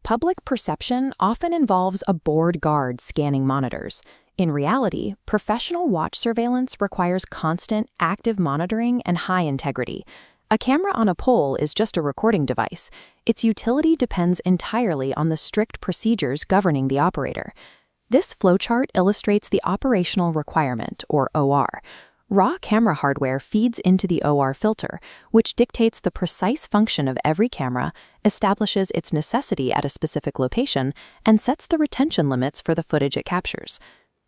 Public perception often involves a bored guard scanning monitors. In reality, professional watch surveillance requires constant, active monitoring and high integrity. A camera on a pole is just a recording device. Its utility depends entirely on the strict procedures governing the operator. This flowchart illustrates the operational requirement, or OR. Raw camera hardware feeds into the OR filter, which dictates the precise function of every camera, establishes its necessity at a specific location, and sets the retention limits for the footage it captures.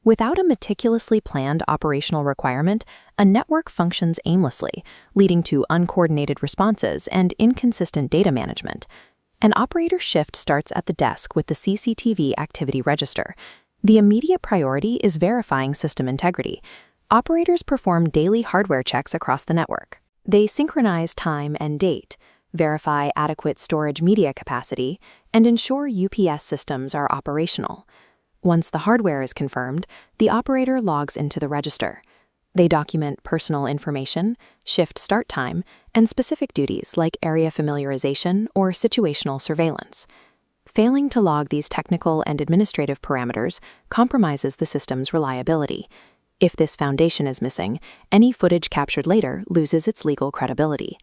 Without a meticulously planned operational requirement, a network functions aimlessly, leading to uncoordinated responses and inconsistent data management. An operator shift starts at the desk with the CCTV activity register. The immediate priority is verifying system integrity. Operators perform daily hardware checks across the network. They synchronize time and date, verify adequate storage media capacity, and ensure UPS systems are operational. Once the hardware is confirmed, the operator logs into the register. They document personal information, shift start time, and specific duties like area familiarization or situational surveillance. Failing to log these technical and administrative parameters compromises the system's reliability. If this foundation is missing, any footage captured later loses its legal credibility.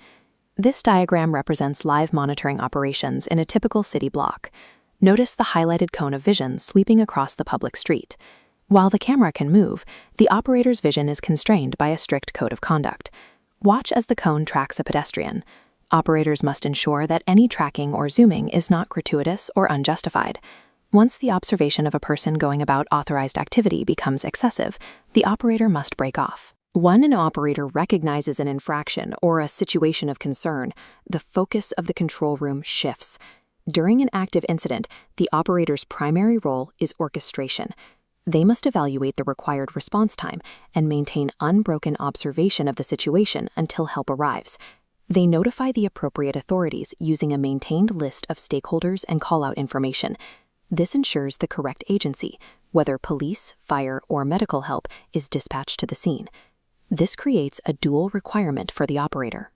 This diagram represents live monitoring operations in a typical city block. Notice the highlighted cone of vision sweeping across the public street. While the camera can move, the operator's vision is constrained by a strict code of conduct. Watch as the cone tracks a pedestrian. Operators must ensure that any tracking or zooming is not gratuitous or unjustified. Once the observation of a person going about authorized activity becomes excessive, the operator must break off. When an operator recognizes an infraction or a situation of concern, the focus of the control room shifts. During an active incident, the operator's primary role is orchestration. They must evaluate the required response time and maintain unbroken observation of the situation until help arrives. They notify the appropriate authorities using a maintained list of stakeholders and call-out information. This ensures the correct agency, whether police, fire, or medical help, is dispatched to the scene. This creates a dual requirement for the operator.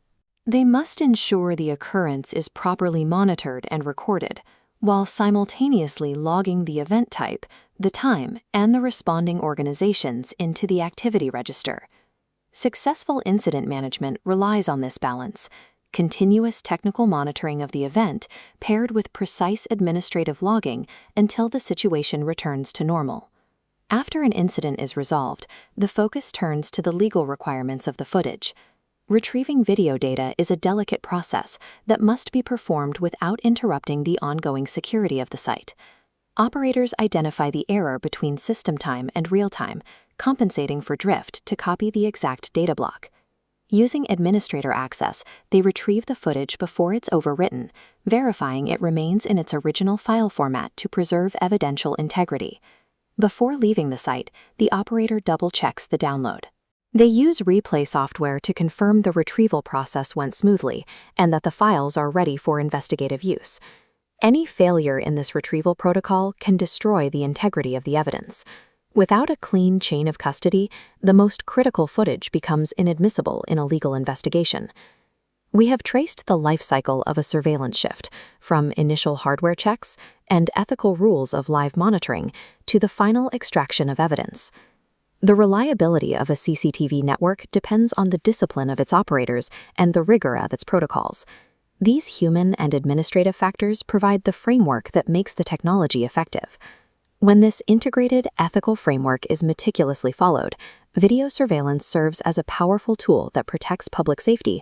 They must ensure the occurrence is properly monitored and recorded, while simultaneously logging the event type, the time, and the responding organizations into the activity register. Successful incident management relies on this balance. Continuous technical monitoring of the event paired with precise administrative logging until the situation returns to normal. After an incident is resolved, the focus turns to the legal requirements of the footage. Retrieving video data is a delicate process that must be performed without interrupting the ongoing security of the site. Operators identify the error between system time and real time, compensating for drift to copy the exact data block. Using administrator access, they retrieve the footage before it's overwritten, verifying it remains in its original file format to preserve evidential integrity. Before leaving the site, the operator double-checks the download. They use replay software to confirm the retrieval process went smoothly and that the files are ready for investigative use. Any failure in this retrieval protocol can destroy the integrity of the evidence. Without a clean chain of custody, the most critical footage becomes inadmissible in a legal investigation. We have traced the life cycle of a surveillance shift, from initial hardware checks and ethical rules of live monitoring to the final extraction of evidence. The reliability of a CCTV network depends on the discipline of its operators and the rigor of its protocols. These human and administrative factors provide the framework that makes the technology effective. When this integrated ethical framework is meticulously followed, video surveillance serves as a powerful tool that protects public safety